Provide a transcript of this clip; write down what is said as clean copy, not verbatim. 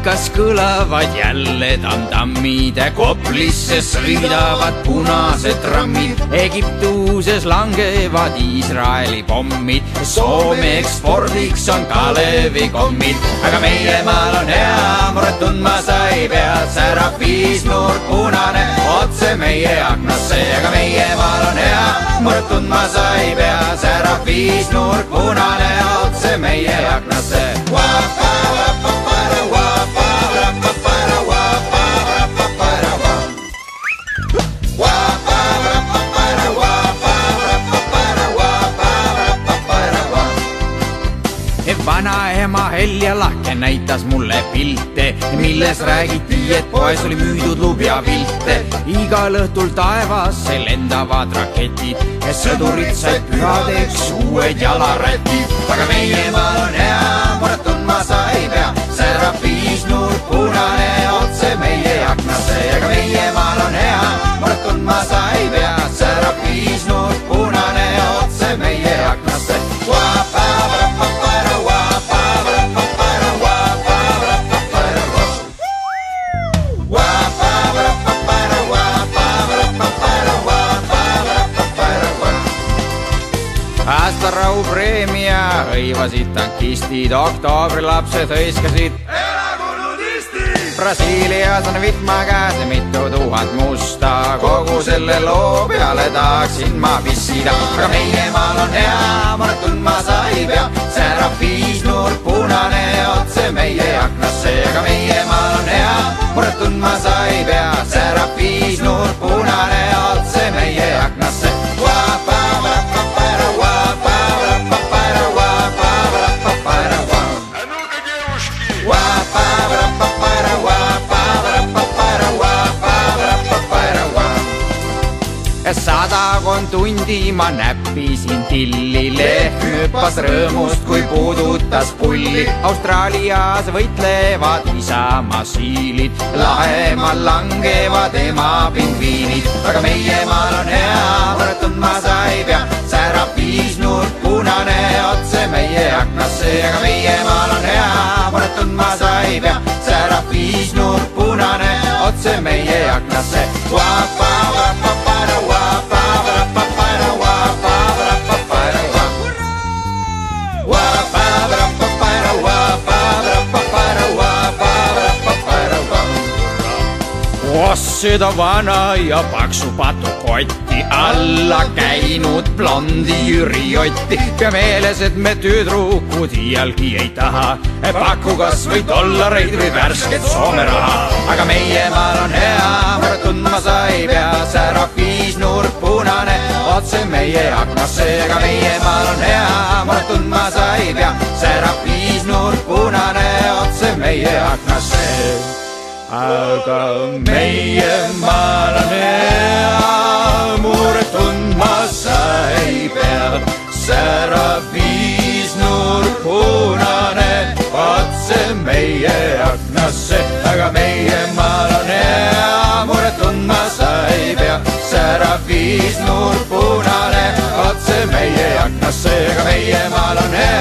Afrikas kõlavad jälle tamtammid, Koplisse sõidavad punased trammid, Egiptuses langevad Iisraeli pommid, Soome ekspordiks on Kalevi-kommid. Aga meie maal on hea, muret tundma sa ei pea, särab viisnurk punane otse meie aknasse. Aga meie maal on hea, muret tundma sa ei pea, särab viisnurk punane otse meie aknasse. Vanaema Helja Lahke näitas mulle pilte, milles räägiti, et poes oli müüdud lubjapilte. Igal õhtul taevasse lendavad raketid ja sõdurid said pühadeks uued jalarätid. Aga meie maal on hea, muret tundma sa ei pea, särab viisnurk punane otse meie aknasse. Aga meie maal on hea, muret tundma sa ei pea, särab viisnurk punane otse meie aknasse. Astarau preemia hõivasid tankistid, oktoobrilapsed hõiskasid Brasiilias on vitma käes ja mitu tuhat musta, kogu selle loo peale tahaksin ma pissida. Aga meie maal on hea, muret tundma sa ei pea, särab viisnurk punane otse meie aknasse. Aga meie maal on hea, muret tundma sa ei pea, särab viisnurk punane otse meie aknasse. Sadakond tundi ma näppisin tilli, lehm hüppas rõõmust, kui puudutas pulli. Austraalias võitlevad isamaa siilid, lahemal langevad ema pingviinid. Aga meie maal on hea, muret tundma sa ei pea, särab viisnurk punane otse meie aknasse. Aga meie maal on hea, muret tundma sa ei pea, särab viisnurk punane otse meie aknasse. Seda vana ja paksu patukotti alla käinud blondi Jüri Otti. Pea meeles, et me tüdrukud iialgi ei taha, paku kas või dollareid või värsket Soome raha. Aga meie maal on hea, muret tundma sa ei pea, särab viisnurk punane otse meie aknasse. Aga meie maal on hea, muret tundma sa ei pea, särab viisnurk punane otse meie aknasse. Aga meie maal on hea, muret tundma sa ei pea, särab viisnurk punane otse meie aknasse. Aga meie maal on hea, muret tundma sa ei pea, särab viisnurk punane otse meie aknasse. Aga meie maal on hea.